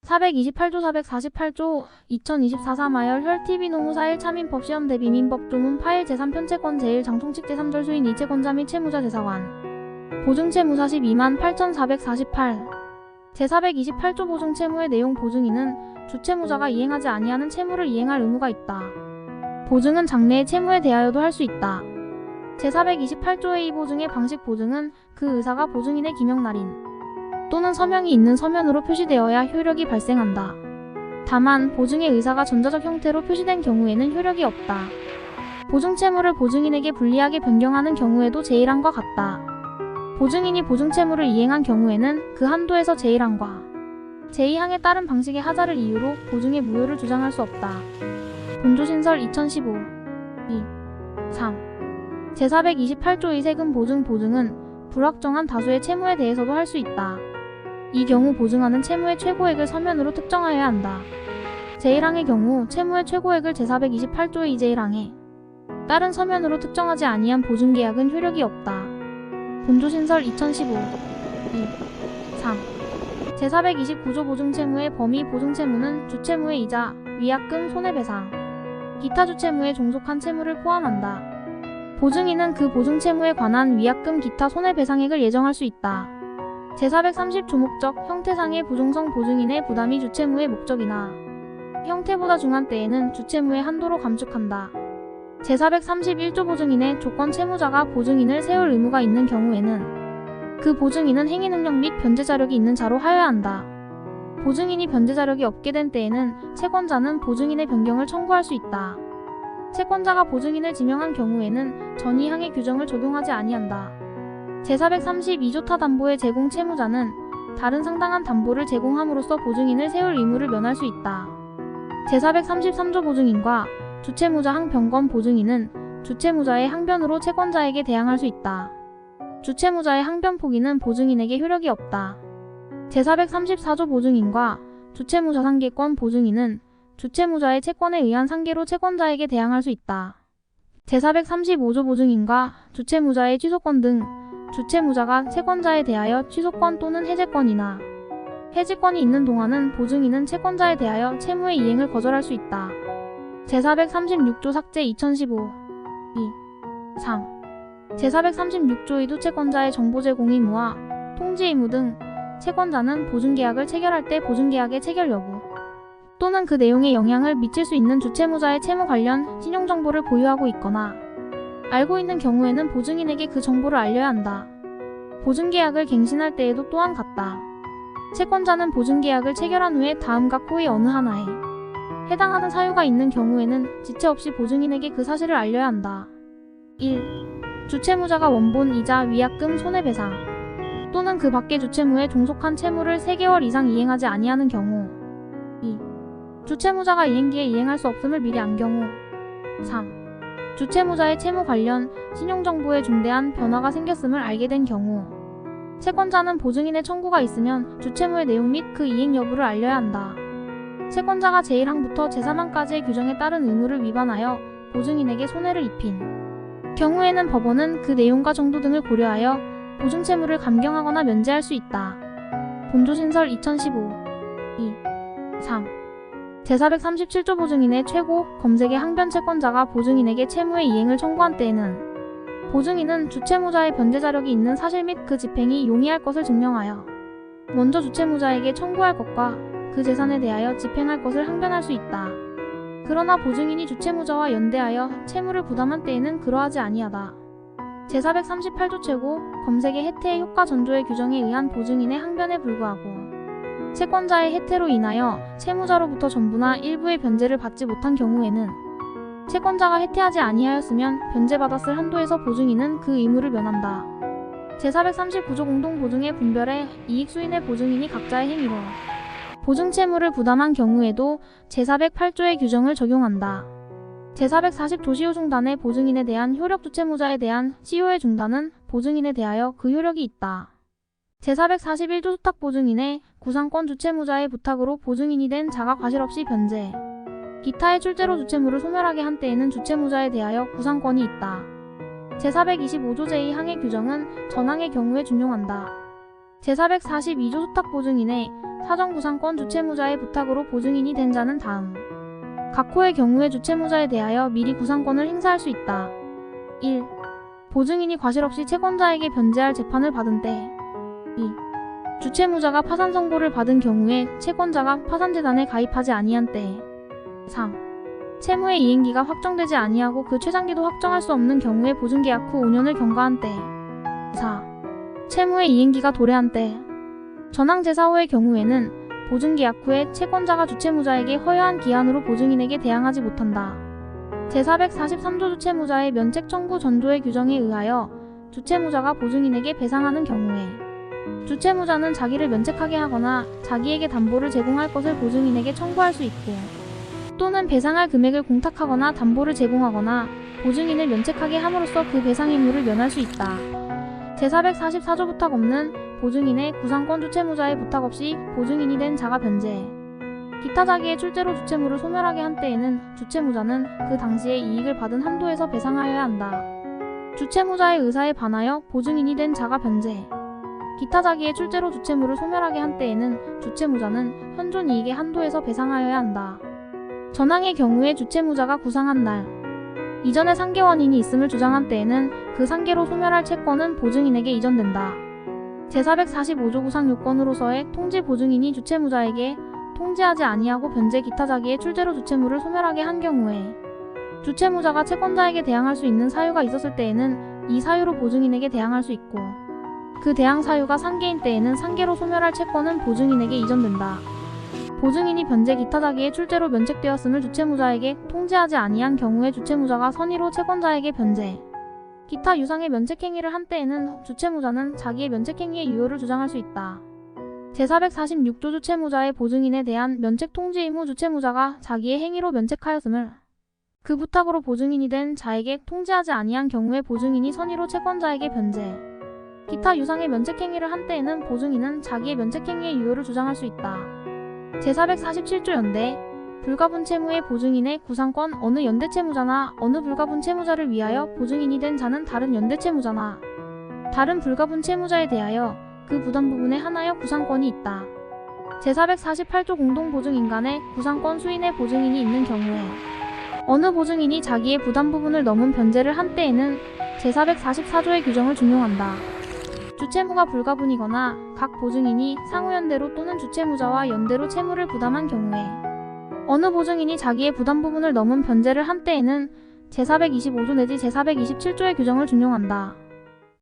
428조 448조 2024-3하열 혈TV 노무사 1차민법 시험 대비 민법 조문 파일 제3편채권 제1장통칙 제3절 수인 이채권자 및 채무자 재사관 보증채무 42만 8,448 제428조 보증채무의 내용 보증인은 주채무자가 이행하지 아니하는 채무를 이행할 의무가 있다. 보증은 장래의 채무에 대하여도 할 수 있다. 제428조의 이 보증의 방식 보증은 그 의사가 보증인의 기명날인 또는 서명이 있는 서면으로 표시되어야 효력이 발생한다. 다만 보증의 의사가 전자적 형태로 표시된 경우에는 효력이 없다. 보증채무를 보증인에게 불리하게 변경하는 경우에도 제1항과 같다. 보증인이 보증채무를 이행한 경우에는 그 한도에서 제1항과 제2항에 따른 방식의 하자를 이유로 보증의 무효를 주장할 수 없다. 본조신설 2015 2. 3. 제428조의 세금 보증 보증은 불확정한 다수의 채무에 대해서도 할 수 있다. 이 경우 보증하는 채무의 최고액을 서면으로 특정하여야 한다. 제1항의 경우 채무의 최고액을 제428조의 2제1항에 따른 서면으로 특정하지 아니한 보증계약은 효력이 없다. 본조신설 2015 2. 3. 제429조 보증채무의 범위 보증채무는 주채무의 이자, 위약금, 손해배상, 기타 주채무에 종속한 채무를 포함한다. 보증인은 그 보증채무에 관한 위약금, 기타 손해배상액을 예정할 수 있다. 제430조 목적, 형태상의 부종성 보증인의 부담이 주채무의 목적이나 형태보다 중한 때에는 주채무의 한도로 감축한다. 제431조 보증인의 조건 채무자가 보증인을 세울 의무가 있는 경우에는 그 보증인은 행위능력 및 변제자력이 있는 자로 하여야 한다. 보증인이 변제자력이 없게 된 때에는 채권자는 보증인의 변경을 청구할 수 있다. 채권자가 보증인을 지명한 경우에는 전이항의 규정을 적용하지 아니한다. 제432조 타 담보의 제공 채무자는 다른 상당한 담보를 제공함으로써 보증인을 세울 의무를 면할 수 있다. 제433조 보증인과 주채무자 항변권 보증인은 주채무자의 항변으로 채권자에게 대항할 수 있다. 주채무자의 항변 포기는 보증인에게 효력이 없다. 제434조 보증인과 주채무자 상계권 보증인은 주채무자의 채권에 의한 상계로 채권자에게 대항할 수 있다. 제435조 보증인과 주채무자의 취소권 등 주채무자가 채권자에 대하여 취소권 또는 해제권이나 해지권이 있는 동안은 보증인은 채권자에 대하여 채무의 이행을 거절할 수 있다. 제436조 삭제 2015 2. 3. 제436조 의도 채권자의 정보 제공 의무와 통지 의무 등 채권자는 보증계약을 체결할 때 보증계약의 체결 여부 또는 그 내용에 영향을 미칠 수 있는 주채무자의 채무 관련 신용정보를 보유하고 있거나 알고 있는 경우에는 보증인에게 그 정보를 알려야 한다. 보증계약을 갱신할 때에도 또한 같다. 채권자는 보증계약을 체결한 후에 다음과 코의 어느 하나에 해당하는 사유가 있는 경우에는 지체 없이 보증인에게 그 사실을 알려야 한다. 1. 주채무자가 원본, 이자, 위약금, 손해배상 또는 그 밖의 주채무에 종속한 채무를 3개월 이상 이행하지 아니하는 경우 2. 주채무자가 이행기에 이행할 수 없음을 미리 안 경우 3. 주채무자의 채무 관련 신용정보에 중대한 변화가 생겼음을 알게 된 경우 채권자는 보증인의 청구가 있으면 주채무의 내용 및 그 이행 여부를 알려야 한다. 채권자가 제1항부터 제3항까지의 규정에 따른 의무를 위반하여 보증인에게 손해를 입힌 경우에는 법원은 그 내용과 정도 등을 고려하여 보증채무를 감경하거나 면제할 수 있다. 본조신설 2015 2. 3. 제437조 보증인의 최고 검색의 항변 채권자가 보증인에게 채무의 이행을 청구한 때에는 보증인은 주채무자의 변제자력이 있는 사실 및 그 집행이 용이할 것을 증명하여 먼저 주채무자에게 청구할 것과 그 재산에 대하여 집행할 것을 항변할 수 있다. 그러나 보증인이 주채무자와 연대하여 채무를 부담한 때에는 그러하지 아니하다. 제438조 최고 검색의 혜태의 효과 전조의 규정에 의한 보증인의 항변에 불구하고 채권자의 혜태로 인하여 채무자로부터 전부나 일부의 변제를 받지 못한 경우에는 채권자가 혜태하지 아니하였으면 변제받았을 한도에서 보증인은 그 의무를 면한다. 제439조 공동보증의 분별에 이익 수인의 보증인이 각자의 행위로 보증채무를 부담한 경우에도 제408조의 규정을 적용한다. 제440조 시효 중단의 보증인에 대한 효력 주채무자에 대한 시효의 중단은 보증인에 대하여 그 효력이 있다. 제441조 수탁 보증인의 구상권 주채무자의 부탁으로 보증인이 된 자가 과실 없이 변제, 기타의 출제로 주채무를 소멸하게 한 때에는 주채무자에 대하여 구상권이 있다. 제425조 제2항의 규정은 전항의 경우에 준용한다. 제442조 수탁 보증인의 사정구상권 주채무자의 부탁으로 보증인이 된 자는 다음 각호의 경우에 주채무자에 대하여 미리 구상권을 행사할 수 있다. 1. 보증인이 과실 없이 채권자에게 변제할 재판을 받은 때. 2. 주채무자가 파산 선고를 받은 경우에 채권자가 파산재단에 가입하지 아니한 때. 3. 채무의 이행기가 확정되지 아니하고 그 최장기도 확정할 수 없는 경우에 보증계약 후 5년을 경과한 때. 4. 채무의 이행기가 도래한 때. 전항제사호의 경우에는 보증계약 후에 채권자가 주채무자에게 허여한 기한으로 보증인에게 대항하지 못한다. 제443조 주채무자의 면책 청구 전조의 규정에 의하여 주채무자가 보증인에게 배상하는 경우에 주채무자는 자기를 면책하게 하거나 자기에게 담보를 제공할 것을 보증인에게 청구할 수 있고 또는 배상할 금액을 공탁하거나 담보를 제공하거나 보증인을 면책하게 함으로써 그 배상 의무를 면할 수 있다. 제444조 부탁 없는 보증인의 구상권 주채무자의 부탁 없이 보증인이 된 자가 변제 기타 자기의 출제로 주채무를 소멸하게 한 때에는 주채무자는 그 당시에 이익을 받은 한도에서 배상하여야 한다. 주채무자의 의사에 반하여 보증인이 된 자가 변제 기타 자기의 출제로 주채무를 소멸하게 한 때에는 주채무자는 현존 이익의 한도에서 배상하여야 한다. 전항의 경우에 주채무자가 구상한 날 이전에 상계 원인이 있음을 주장한 때에는 그 상계로 소멸할 채권은 보증인에게 이전된다. 제445조 구상 요건으로서의 통지 보증인이 주채무자에게 통지하지 아니하고 변제 기타 자기의 출제로 주채무를 소멸하게 한 경우에 주채무자가 채권자에게 대항할 수 있는 사유가 있었을 때에는 이 사유로 보증인에게 대항할 수 있고 그 대항 사유가 상계인 때에는 상계로 소멸할 채권은 보증인에게 이전된다. 보증인이 변제 기타 자기의 출제로 면책되었음을 주채무자에게 통지하지 아니한 경우에 주채무자가 선의로 채권자에게 변제 기타 유상의 면책행위를 한 때에는 주채무자는 자기의 면책행위의 유효를 주장할 수 있다. 제446조 주채무자의 보증인에 대한 면책 통지임 후 주채무자가 자기의 행위로 면책하였음을 그 부탁으로 보증인이 된 자에게 통지하지 아니한 경우에 보증인이 선의로 채권자에게 변제 기타 유상의 면책행위를 한 때에는 보증인은 자기의 면책행위의 유효를 주장할 수 있다. 제447조 연대 불가분 채무의 보증인의 구상권 어느 연대채무자나 어느 불가분 채무자를 위하여 보증인이 된 자는 다른 연대채무자나 다른 불가분 채무자에 대하여 그 부담 부분에 한하여 구상권이 있다. 제448조 공동보증인 간의 구상권 수인의 보증인이 있는 경우에 어느 보증인이 자기의 부담 부분을 넘은 변제를 한 때에는 제444조의 규정을 준용한다. 주채무가 불가분이거나 각 보증인이 상호연대로 또는 주채무자와 연대로 채무를 부담한 경우에 어느 보증인이 자기의 부담 부분을 넘은 변제를 한 때에는 제425조 내지 제427조의 규정을 준용한다.